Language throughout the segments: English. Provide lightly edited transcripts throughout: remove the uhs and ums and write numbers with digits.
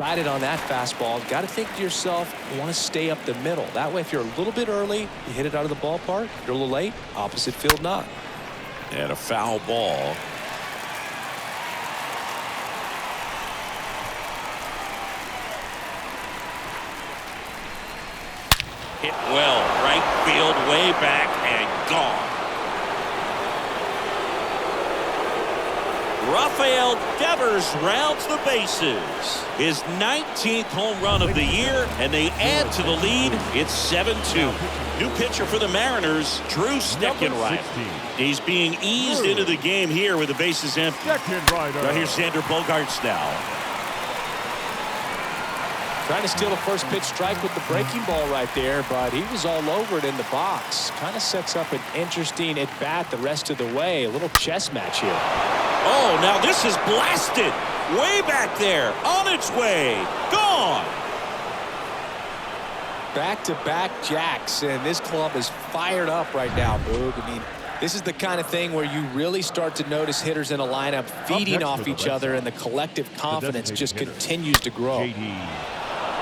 Excited on that fastball. Got to think to yourself, you want to stay up the middle. That way, if you're a little bit early, you hit it out of the ballpark. If you're a little late, opposite field not. And a foul ball. Hit well, right field, way back and gone. Rafael Devers rounds the bases. His 19th home run of the year, and they add to the lead. It's 7-2. New pitcher for the Mariners, Drew Steckenrider. He's being eased into the game here with the bases empty. Right here's Xander Bogaerts now. Trying to steal a first pitch strike with the breaking ball right there, but he was all over it in the box. Kind of sets up an interesting at-bat the rest of the way. A little chess match here. Oh, now this is blasted. Way back there. On its way. Gone. Back-to-back jacks, and this club is fired up right now, Boog. I mean, this is the kind of thing where you really start to notice hitters in a lineup feeding off each other, and the collective confidence just continues to grow.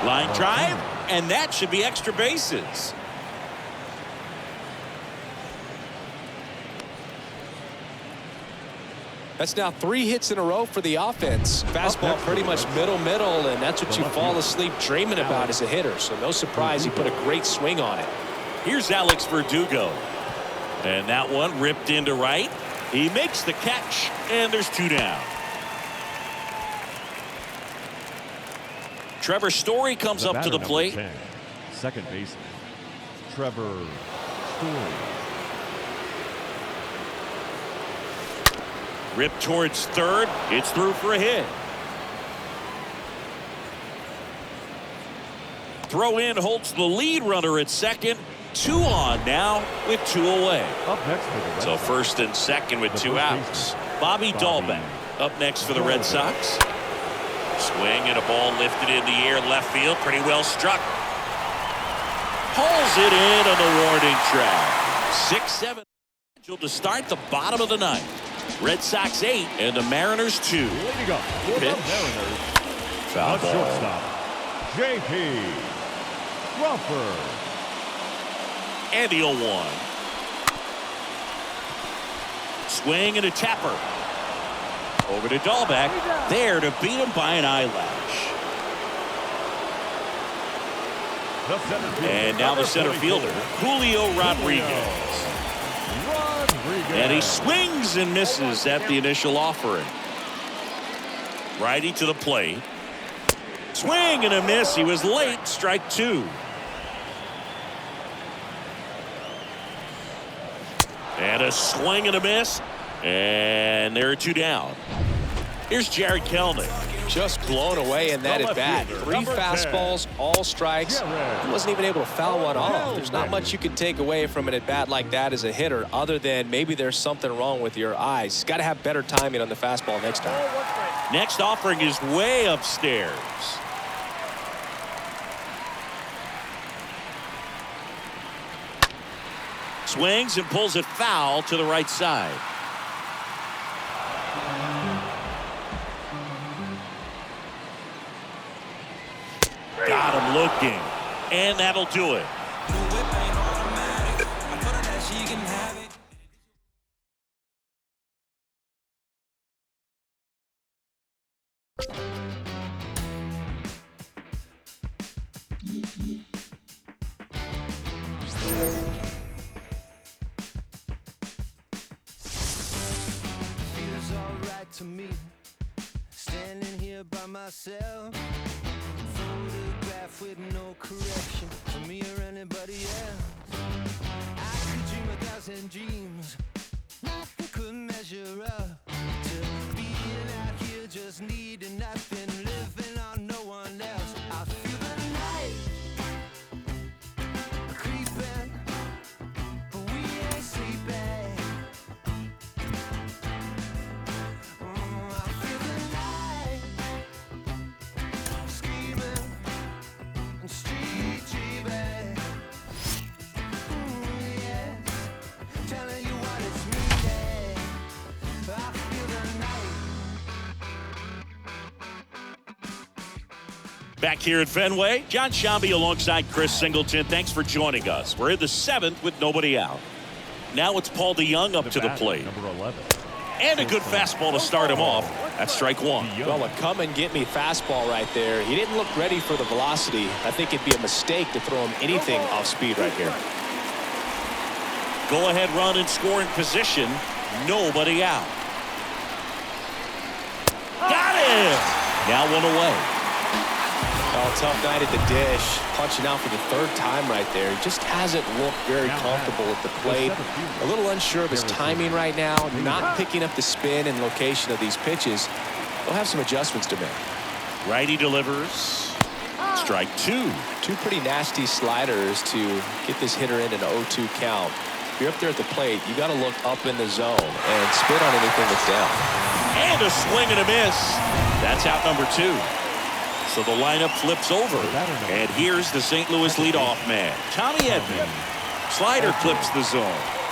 Line drive, and that should be extra bases. That's now 3 hits in a row for the offense. Fastball pretty much middle, and that's what you fall asleep dreaming about as a hitter. So no surprise he put a great swing on it. Here's Alex Verdugo. And that one ripped into right. He makes the catch, and there's 2 down. Trevor Story comes up to the plate. 10, second baseman, Trevor Story. Ripped towards third. It's through for a hit. Throw in holds the lead runner at second. 2 on now with 2 away. Up next for the Red So Sox. first and second with 2 outs. Bobby Dahlbeck up next for the Red Sox. Swing and a ball lifted in the air left field. Pretty well struck. Pulls it in on the warning track. 6-7 scheduled to start the bottom of the 9th. Red Sox 8 and the Mariners 2. Leading up for the Pitch. Mariners, Foul the ball. shortstop, J.P. Crawford. And the 0-1. Swing and a tapper. Over to Dahlbeck. There to beat him by an eyelash. And now the center fielder, Julio Rodriguez. And he swings and misses at the initial offering. Righty to the plate. Swing and a miss. He was late. Strike 2. And a swing and a miss. And there are 2 down. Here's Jared Kelnick. Just blown away in that at-bat. 3 fastballs, all strikes. He wasn't even able to foul one off. There's not much you can take away from an at-bat like that as a hitter, other than maybe there's something wrong with your eyes. He's got to have better timing on the fastball next time. Next offering is way upstairs. Swings and pulls it foul to the right side. Got him looking, and that'll do it. Feels alright to me, standing here by myself. Photograph with no correction for me or anybody else. I could dream 1,000 dreams, nothing could measure up to being out here just needing nothing, living on no one else. I feel the night creeping, but we ain't sleeping. I feel the night screaming and street dreaming. Yeah, telling you what it's meaning. I feel the night. Back here at Fenway, John Shambi alongside Chris Singleton. Thanks for joining us. We're in the 7th with nobody out. Now it's Paul DeYoung up to the plate. Number 11. And a good fastball to start him off. That's strike one. Well, a come-and-get-me fastball right there. He didn't look ready for the velocity. I think it'd be a mistake to throw him anything off speed right here. Go-ahead run in scoring position. Nobody out. Got it! Now one away. Oh, tough night at the dish. Punching out for the 3rd time right there. He just hasn't looked very comfortable at the plate. A little unsure of his timing right now. Not picking up the spin and location of these pitches. He'll have some adjustments to make. Righty delivers. Strike two. Two pretty nasty sliders to get this hitter in an 0-2 count. If you're up there at the plate, you got to look up in the zone and spit on anything that's down. And a swing and a miss. That's out number 2. So the lineup flips over. And here's the St. Louis leadoff man, Tommy Edman. Slider clips the zone.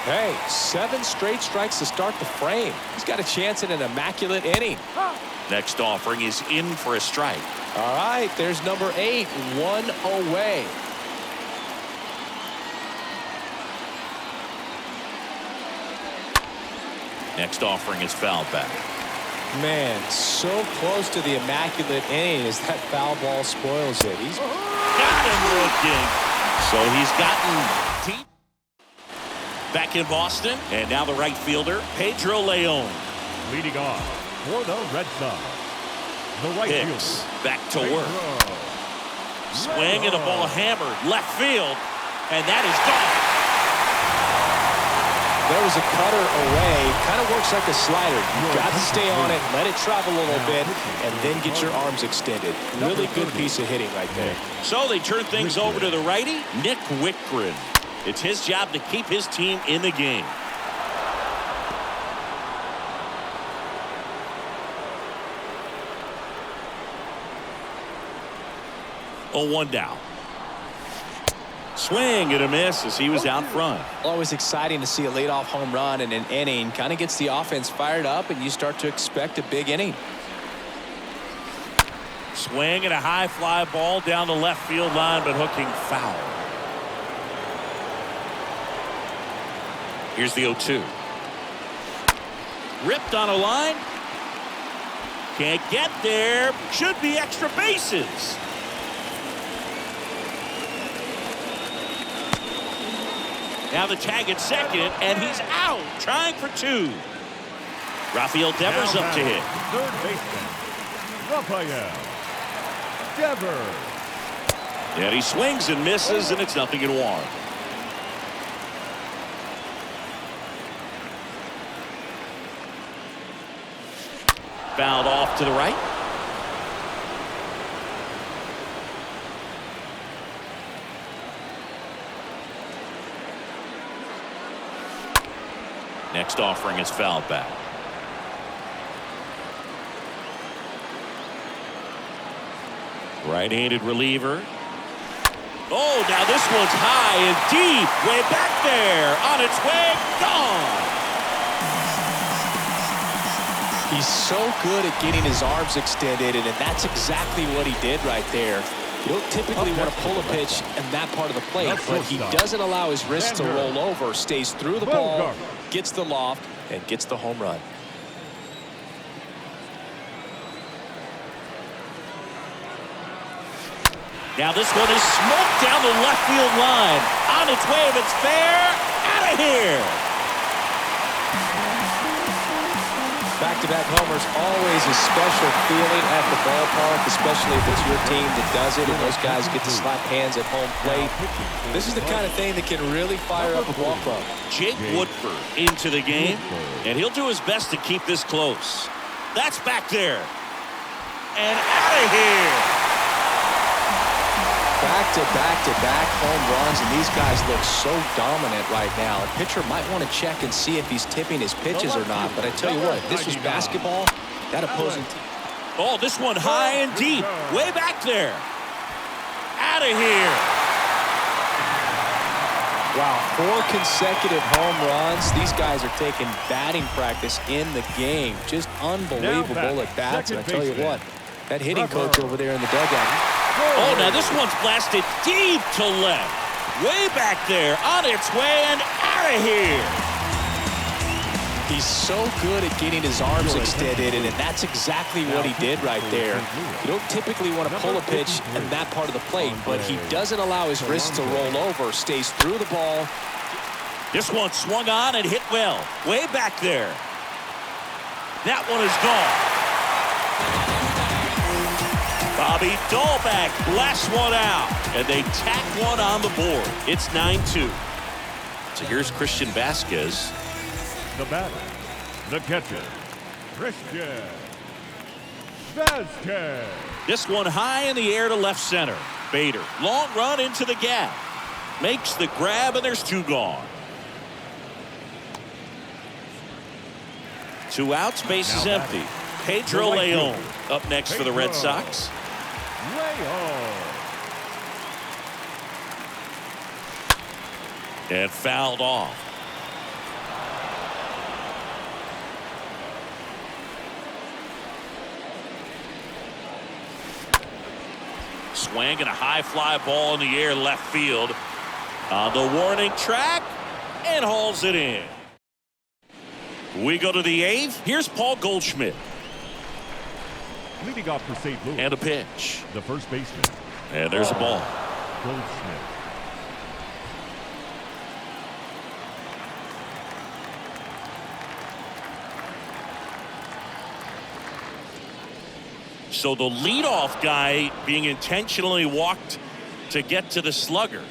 Hey, 7 straight strikes to start the frame. He's got a chance at an immaculate inning. Next offering is in for a strike. All right, there's number 8, 1 away. Next offering is fouled back. Man, so close to the immaculate inning as that foul ball spoils it. He's got him looking. So he's gotten deep. Back in Boston, and now the right fielder, Pedro Leon. Leading off for the Red Sox, the right Hicks fielder. back to work. Swing and a ball hammered left field, and that is gone. There was a cutter away. Kind of works like a slider. You've got to stay on it, let it travel a little bit, and then get your arms extended. Really good piece of hitting right there. So they turn things over to the righty, Nick Wickren. It's his job to keep his team in the game. Oh, 1 down. Swing and a miss as he was out front. Always exciting to see a leadoff home run in an inning. Kind of gets the offense fired up, and you start to expect a big inning. Swing and a high fly ball down the left field line, but hooking foul. Here's the 0-2. Ripped on a line. Can't get there. Should be extra bases. Now the tag at second, and he's out, trying for 2. Rafael Devers up to hit. Third baseman, Rafael Devers. And he swings and misses, and it's 0-1. Fouled off to the right. Next offering is fouled back. Right-handed reliever. Oh, now this one's high and deep. Way back there. On its way. Gone. He's so good at getting his arms extended, and that's exactly what he did right there. You don't typically want to pull a pitch in that part of the plate, but he doesn't allow his wrist to roll over, stays through the ball, gets the loft, and gets the home run. Now this one is smoked down the left field line. On its way, if it's fair, out of here. Back-to-back homers, always a special feeling at the ballpark, especially if it's your team that does it and those guys get to slap hands at home plate. This is the kind of thing that can really fire up a ball club. Jake Woodford into the game, and he'll do his best to keep this close. That's back there. And out of here. Back-to-back home runs, and these guys look so dominant right now. A pitcher might want to check and see if he's tipping his pitches or not, but I tell you what, if this was basketball, that opposing team. Oh, this one high and deep, way back there. Out of here. Wow, 4 consecutive home runs. These guys are taking batting practice in the game. Just unbelievable at bats, and I tell you what, that hitting coach over there in the dugout, Oh, now this one's blasted deep to left. Way back there, on its way and out of here. He's so good at getting his arms extended, and that's exactly what he did right there. You don't typically want to pull a pitch in that part of the plate, but he doesn't allow his wrist to roll over, stays through the ball. This one swung on and hit well. Way back there. That one is gone. Bobby Dahlback blasts one out, and they tack one on the board. It's 9-2. So here's Christian Vasquez. The batter, the catcher, Christian Vasquez. This one high in the air to left center. Bader, long run into the gap. Makes the grab, and there's two gone. 2 outs, base is empty. Pedro Leon up next for the Red Sox. And fouled off. Swing and a high fly ball in the air left field. On the warning track and hauls it in. We go to the 8th. Here's Paul Goldschmidt. Leading off for St. Louis. And a pitch. The first baseman. And there's a ball. Goldschmidt. So the leadoff guy being intentionally walked to get to the slugger.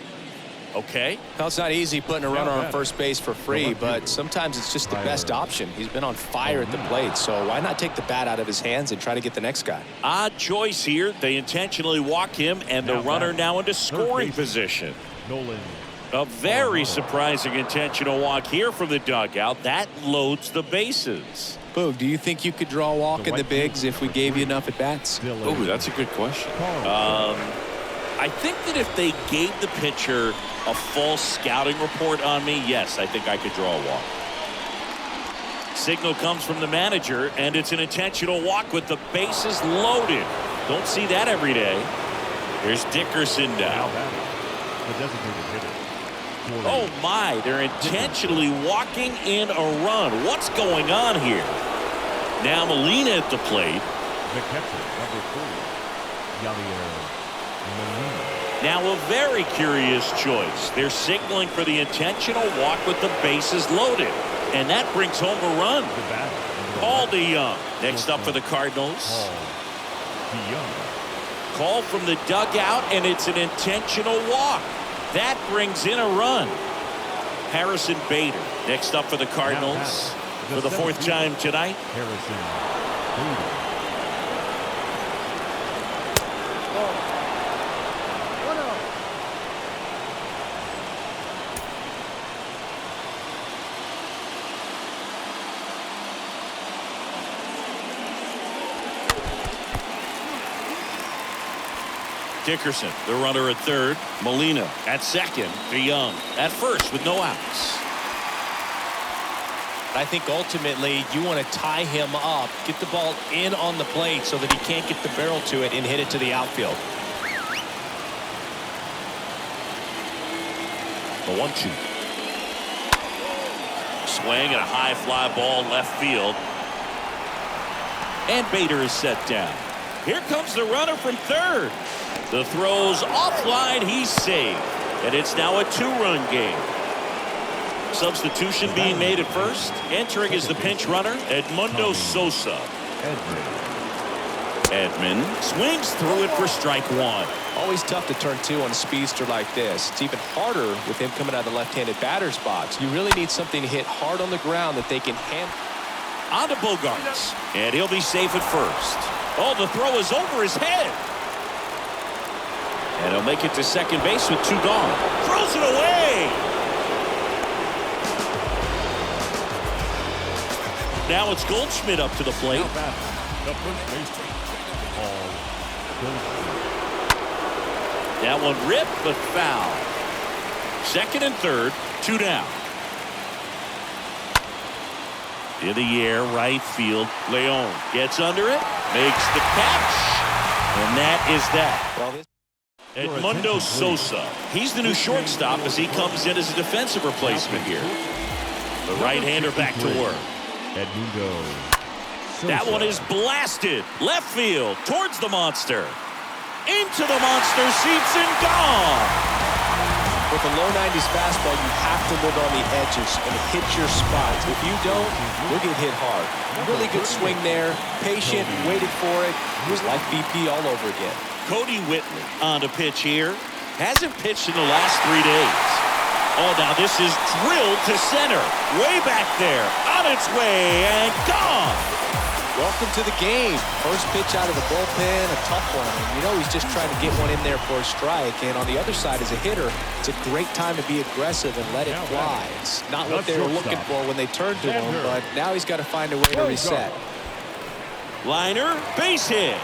Okay. Well, it's not easy putting a runner on first base for free, but sometimes it's just the best option. He's been on fire at the plate, so why not take the bat out of his hands and try to get the next guy? Odd choice here. They intentionally walk him, and the runner now into scoring position. Nolan. A very surprising intentional walk here from the dugout. That loads the bases. Boog, do you think you could draw a walk in the bigs if we gave you enough at bats? Oh, that's a good question. I think that if they gave the pitcher a full scouting report on me, yes, I think I could draw a walk. Signal comes from the manager, and it's an intentional walk with the bases loaded. Don't see that every day. Here's Dickerson now. The designated hitter. Oh my, they're intentionally walking in a run. What's going on here? Now Molina at the plate. The catcher, number 4, Yadier Molina. Now a very curious choice. They're signaling for the intentional walk with the bases loaded. And that brings home a run. Paul DeYoung. Next up for the Cardinals. Call from the dugout, and it's an intentional walk. That brings in a run. Harrison Bader. Next up for the Cardinals. For the 4th time tonight. Harrison Bader. Dickerson, the runner at third. Molina at second. DeYoung at first with no outs. I think ultimately you want to tie him up, get the ball in on the plate so that he can't get the barrel to it and hit it to the outfield. The 1-2. Swing and a high fly ball left field. And Bader is set down. Here comes the runner from third. The throw's offline. He's safe. And it's now a 2-run game. Substitution being made at first. Entering as the pinch runner, Edmundo Sosa. Edman swings through it for strike 1. Always tough to turn 2 on a speedster like this. It's even harder with him coming out of the left-handed batter's box. You really need something to hit hard on the ground that they can handle. On to Bogarts. And he'll be safe at first. Oh, the throw is over his head. And he'll make it to second base with 2 gone. Throws it away. Now it's Goldschmidt up to the plate. The first baseman, Paul Goldschmidt. That one ripped but foul. Second and third, 2 down. In the air, right field. Leon gets under it, makes the catch, and that is that. Well, Edmundo Sosa. He's the new shortstop as he comes in as a defensive replacement here. The right-hander back to work. Edmundo Sosa. That one is blasted. Left field towards the monster. Into the monster seats and gone. With a low 90s fastball, you have to live on the edges and hit your spots. If you don't, you'll get hit hard. Really good swing there. Patient, waited for it. It was like BP all over again. Cody Whitley on to pitch here. Hasn't pitched in the last 3 days. Oh, now this is drilled to center. Way back there. On its way and gone. Welcome to the game. First pitch out of the bullpen, a tough one. And you know he's just trying to get one in there for a strike. And on the other side, as a hitter, it's a great time to be aggressive and let it fly. It's not what they were looking for when they turned to him, but now he's got to find a way to reset. Liner, base hit.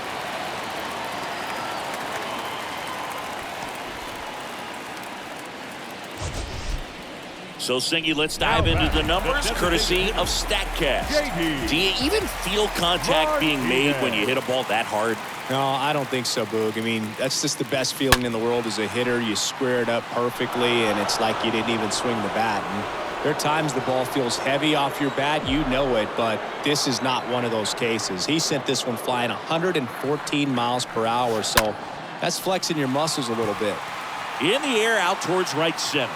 So, Singy, let's dive into the numbers, courtesy of StatCast. Do you even feel contact being made when you hit a ball that hard? No, I don't think so, Boog. I mean, that's just the best feeling in the world as a hitter. You square it up perfectly, and it's like you didn't even swing the bat. And there are times the ball feels heavy off your bat. You know it, but this is not one of those cases. He sent this one flying 114 miles per hour, so that's flexing your muscles a little bit. In the air, out towards right center.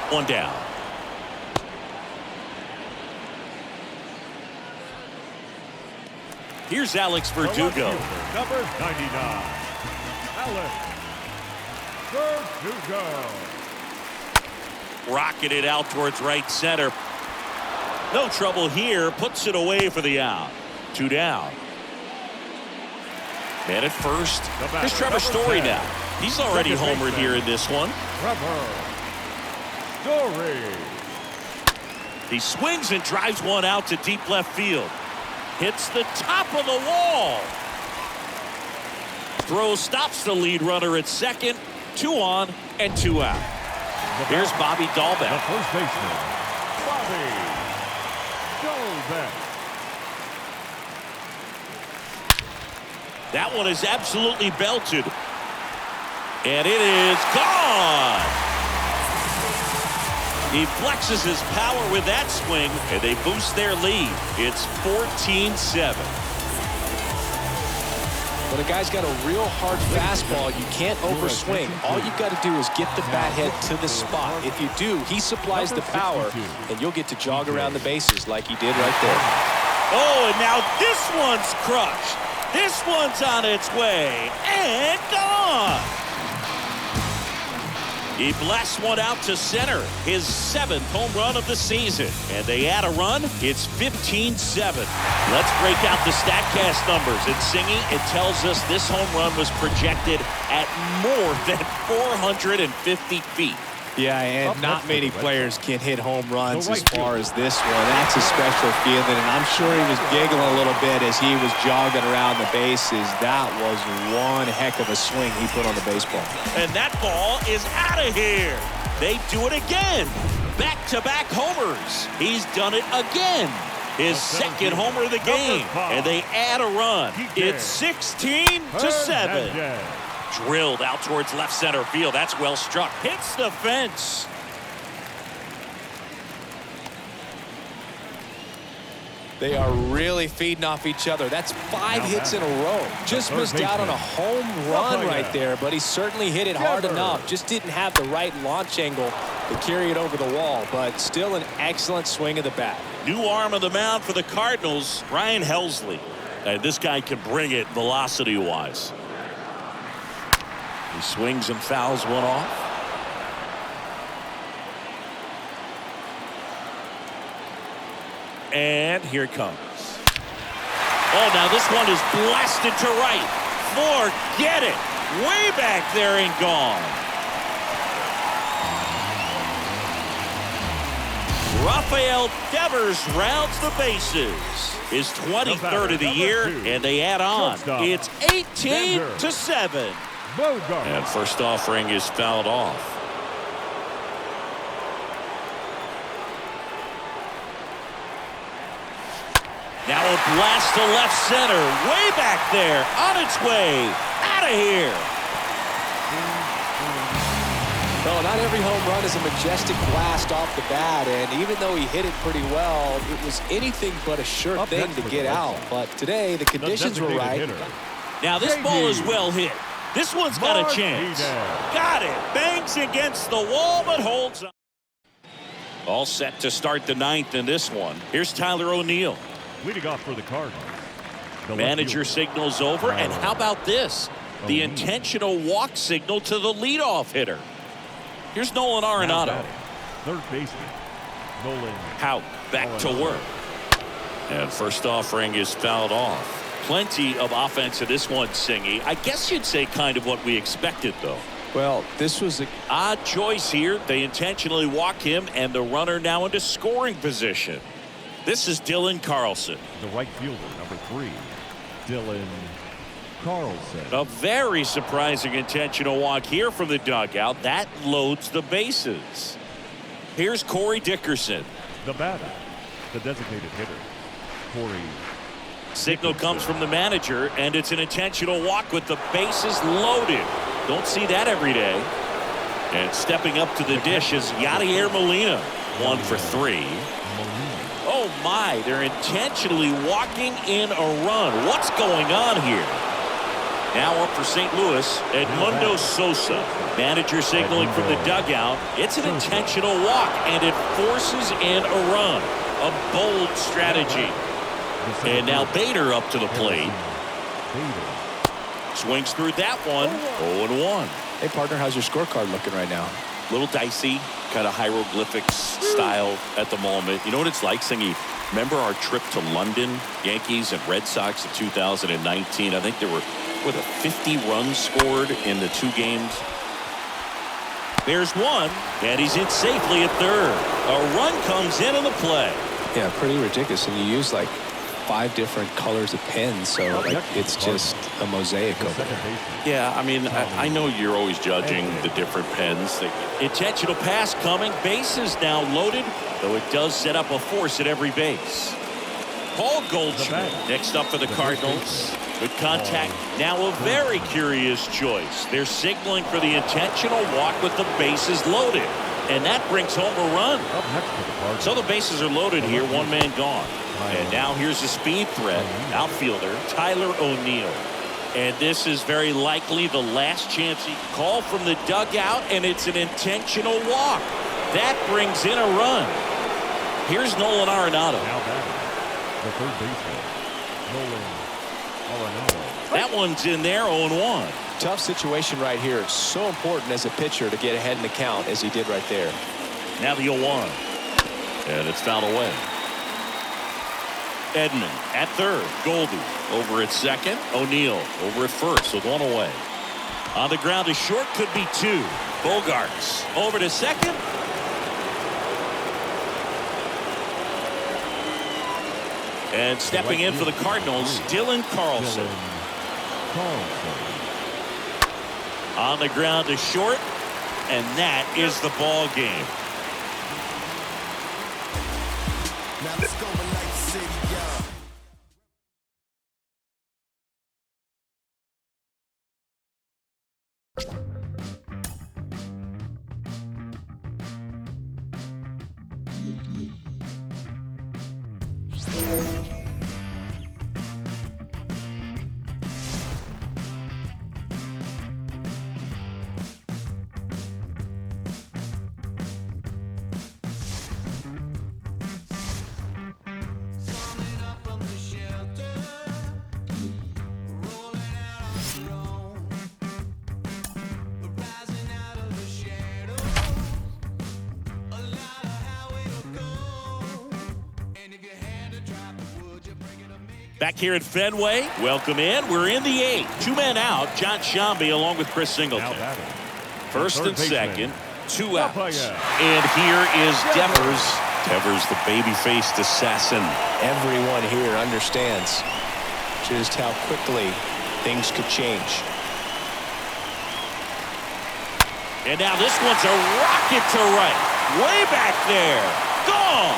One down. Here's Alex Verdugo. Number 99. Alex Verdugo. Rocketed out towards right center. No trouble here. Puts it away for the out. 2 down. Man at first. Here's Trevor Story now. He's already homered here in this one. Trevor Story. He swings and drives one out to deep left field. Hits the top of the wall. Throw stops the lead runner at second. 2 on and 2 out. Here's Bobby Dahlbeck. The first baseman, Bobby Dahlbeck. That one is absolutely belted. And it is gone. He flexes his power with that swing, and they boost their lead. It's 14-7. When a guy's got a real hard fastball, you can't overswing. All you've got to do is get the bat head to the spot. If you do, he supplies the power, and you'll get to jog around the bases like he did right there. Oh, and now this one's crushed. This one's on its way, and gone. He blasts one out to center, his 7th home run of the season. And they add a run, it's 15-7. Let's break out the StatCast numbers. And Singy, it tells us this home run was projected at more than 450 feet. Yeah, and not many players can hit home runs as far as this one. That's a special feeling, and I'm sure he was giggling a little bit as he was jogging around the bases. That was one heck of a swing he put on the baseball. And that ball is out of here. They do it again. Back-to-back homers. He's done it again. His 2nd homer of the game, and they add a run. It's 16-7. Drilled out towards left center field. That's well struck. Hits the fence. They are really feeding off each other. That's 5 hits in a row. Just missed out on a home run right there, but he certainly hit it hard enough. Just didn't have the right launch angle to carry it over the wall, but still an excellent swing of the bat. New arm of the mound for the Cardinals, Ryan Helsley. And this guy can bring it velocity-wise. He swings and fouls one off. And here it comes. Oh, now this one is blasted to right. Forget it. Way back there and gone. Rafael Devers rounds the bases. His 23rd of the year, and they add on. It's 18-7. And first offering is fouled off. Now a blast to left center. Way back there. On its way. Out of here. every home run is a majestic blast off the bat, and even though he hit it pretty well, it was anything but a sure thing to get out. But today, the conditions were right. Now this ball is well hit. This one's got a chance. Got it. Bangs against the wall, but holds on. All set to start the ninth in this one. Here's Tyler O'Neill. Leading off for the Cardinals. Manager signals over, and how about this? The intentional walk signal to the leadoff hitter. Here's Nolan Arenado. Third baseman, Nolan. Hout back to work. And first offering is fouled off. Plenty of offense in this one, Singy. I guess you'd say kind of what we expected, though. Well, this was an odd choice here. They intentionally walk him, and the runner now into scoring position. This is Dylan Carlson. The right fielder, number 3, Dylan Carlson. A very surprising intentional walk here from the dugout. That loads the bases. Here's Corey Dickerson. The batter, the designated hitter, Corey. Signal comes from the manager, and it's an intentional walk with the bases loaded. Don't see that every day. And stepping up to the dish is Yadier Molina. 1 for 3. Oh my, they're intentionally walking in a run. What's going on here? Now up for St. Louis, Edmundo Sosa. Manager signaling from the dugout. It's an intentional walk, and it forces in a run. A bold strategy. And now Bader up to the plate. Swings through that one. 0-1. Hey, partner, how's your scorecard looking right now? Little dicey, kind of hieroglyphics style at the moment. You know what it's like, Singy? Remember our trip to London, Yankees and Red Sox in 2019? I think there were, 50 runs scored in the 2 games. There's one, and he's in safely at third. A run comes in on the play. Yeah, pretty ridiculous. And you use like 5 different colors of pens, so like it's just a mosaic over there. Yeah, I mean, I know you're always judging the different pens. Intentional pass coming. Bases now loaded, though it does set up a force at every base. Paul Goldschmidt next up for the Cardinals. Good contact. Now a very curious choice. They're signaling for the intentional walk with the bases loaded. And that brings home a run. So the bases are loaded here. 1 man gone. And now here's a speed threat. Outfielder Tyler O'Neill. And this is very likely the last chance he can call from the dugout, and it's an intentional walk. That brings in a run. Here's Nolan Arenado. Now batting, the third baseman, Nolan Arenado. That one's in there, 0-1. Tough situation right here. It's so important as a pitcher to get ahead in the count as he did right there. Now the 0-1. And it's fouled away. Edman at third. Goldie over at second. O'Neill over at first with 1 away. On the ground to short, could be 2. Bogarts over to second. And stepping in for the Cardinals, Dylan Carlson. On the ground to short, and that is the ball game. Now let's go with Light City, y'all. Back here at Fenway, welcome in. We're in the 8th. 2 men out. John Sciambi along with Chris Singleton. First and second, 2 outs. And here is Devers. Devers, the baby-faced assassin. Everyone here understands just how quickly things could change. And now this one's a rocket to right. Way back there. Gone.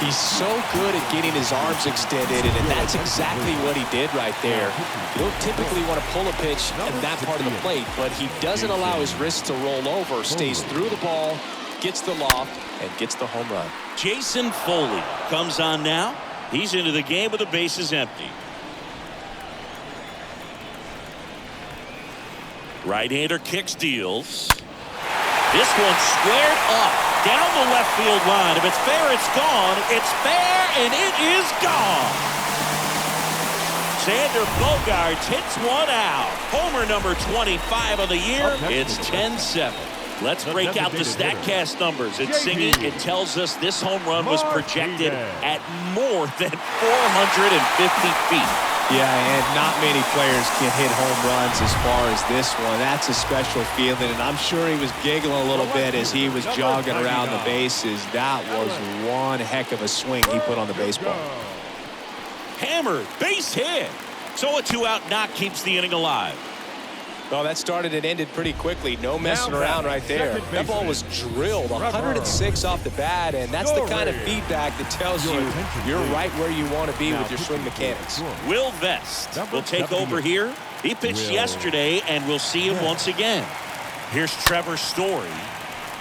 He's so good at getting his arms extended, and that's exactly what he did right there. You don't typically want to pull a pitch at that part of the plate, but he doesn't allow his wrist to roll over, stays through the ball, gets the loft, and gets the home run. Jason Foley comes on now. He's into the game with the bases empty. Right-hander kicks, deals. This one squared up down the left field line. If it's fair, it's gone. It's fair, and it is gone. Xander Bogaerts hits one out. Homer number 25 of the year. It's 10-7. Let's break out the StatCast numbers. It's singing. It tells us this home run was projected at more than 450 feet. Yeah, and not many players can hit home runs as far as this one. That's a special feeling, and I'm sure he was giggling a little bit as he was jogging around the bases. That was one heck of a swing he put on the baseball. Hammered, base hit. So a 2-out knock keeps the inning alive. Well, that started and ended pretty quickly. No messing around right there. That ball was drilled 106 off the bat, and that's the kind of feedback that tells you you're right where you want to be with your swing mechanics. Will Vest will take over here. He pitched yesterday, and we'll see him once again. Here's Trevor Story.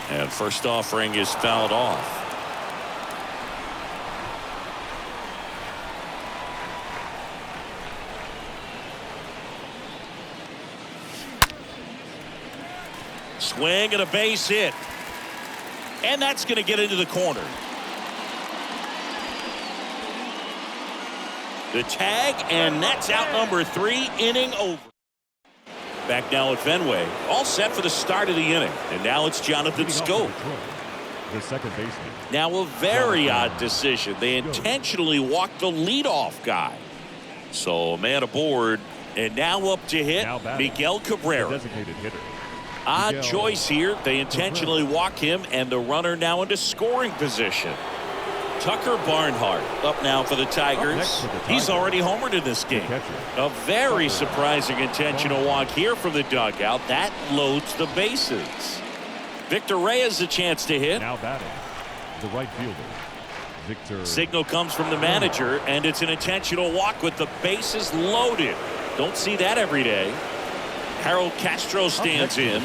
And first offering is fouled off. Swing and a base hit. And that's going to get into the corner. The tag, and that's out number 3, inning over. Back now at Fenway. All set for the start of the inning. And now it's Jonathan Scope. The second baseman. Now a very odd decision. They intentionally walked the leadoff guy. So a man aboard. And now up to hit Miguel Cabrera. Designated hitter. Odd choice here. They intentionally walk him, and the runner now into scoring position. Tucker Barnhart up now for the Tigers. He's already homered in this game. A very surprising intentional walk here from the dugout. That loads the bases. Victor Reyes a chance to hit. Now batting, the right fielder, Victor. Signal comes from the manager, and it's an intentional walk with the bases loaded. Don't see that every day. Harold Castro stands in.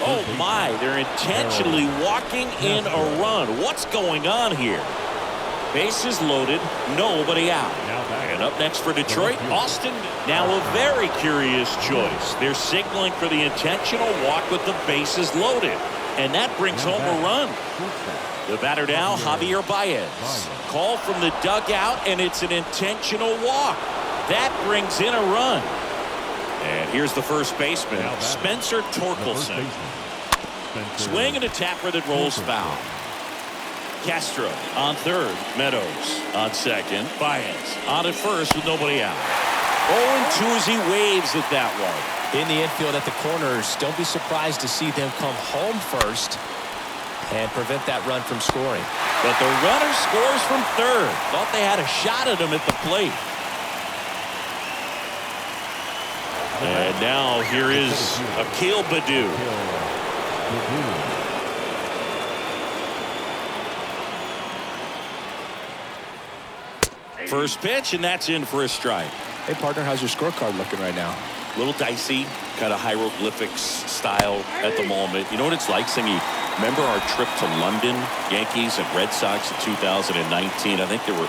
Oh my, they're intentionally walking in a run. What's going on here? Bases loaded, nobody out. And up next for Detroit, Austin. Now a very curious choice. They're signaling for the intentional walk with the bases loaded. And that brings home a run. The batter now, Javier Baez. Call from the dugout, and it's an intentional walk. That brings in a run. And here's the first baseman, Spencer Torkelson. Swing and a tapper that rolls foul. Castro on third. Meadows on second. Baez on at first with nobody out. 0-2 as he waves at that one. In the infield at the corners, don't be surprised to see them come home first and prevent that run from scoring. But the runner scores from third. Thought they had a shot at him at the plate. And now here is Akil Baddoo. First pitch, and that's in for a strike. Hey, partner, how's your scorecard looking right now? A little dicey, kind of hieroglyphics style at the moment. You know what it's like, Singy? Remember our trip to London, Yankees and Red Sox in 2019? I think there were,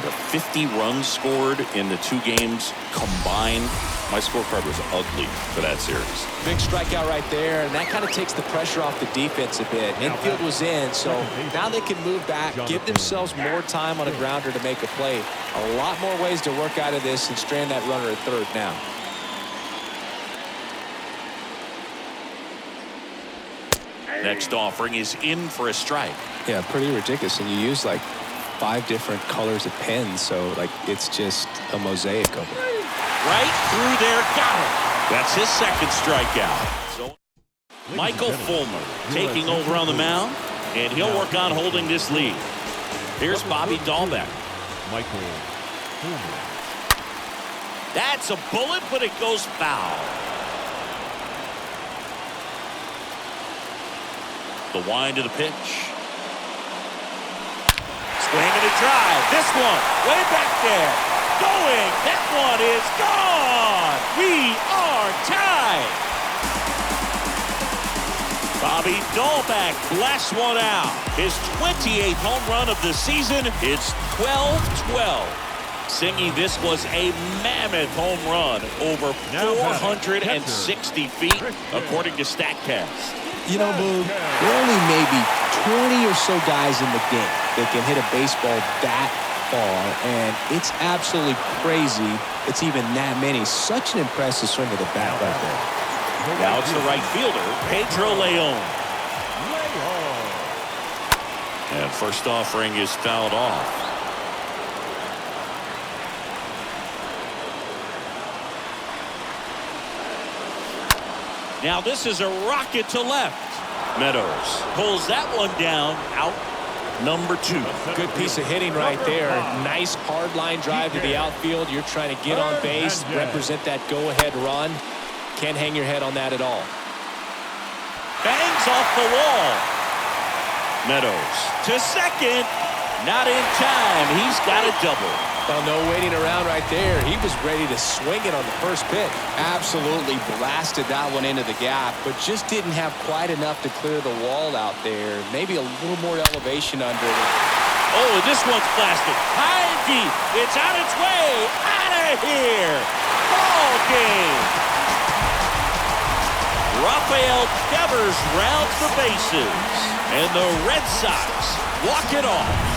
50 runs scored in the 2 games combined. My scorecard was ugly for that series. Big strikeout right there, and that kind of takes the pressure off the defense a bit. Infield was in, so now they can move back, give themselves more time on a grounder to make a play. A lot more ways to work out of this and strand that runner at third now. Next offering is in for a strike. Yeah, pretty ridiculous. And you use like 5 different colors of pens, so like it's just a mosaic of them. Right through there, got him. That's his second strikeout. So Michael Fulmer taking over on the mound, and he'll work on holding this lead. Here's Bobby Dahlbeck. Michael Fulmer. That's a bullet, but it goes foul. The wind of the pitch. going to drive. This one, way back there. Going. That one is gone. We are tied. Bobby Dahlback blasts one out. His 28th home run of the season. It's 12-12. Singy, this was a mammoth home run, over 460 feet, according to StatCast. You know, Boog, there are only maybe 20 or so guys in the game that can hit a baseball that far, and it's absolutely crazy it's even that many. Such an impressive swing of the bat right there. Now it's the right fielder, Pedro Leon. And first offering is fouled off. Now this is a rocket to left. Meadows pulls that one down, out number 2. Good piece of hitting right there. Nice hard line drive to the outfield. You're trying to get on base, represent that go-ahead run. Can't hang your head on that at all. Bangs off the wall. Meadows to second. Not in time. He's got a double. Well, no waiting around right there. He was ready to swing it on the first pitch. Absolutely blasted that one into the gap, but just didn't have quite enough to clear the wall out there. Maybe a little more elevation under it. Oh, and this one's blasted. High and deep. It's on its way. Out of here. Ball game. Rafael Devers rounds the bases, and the Red Sox walk it off.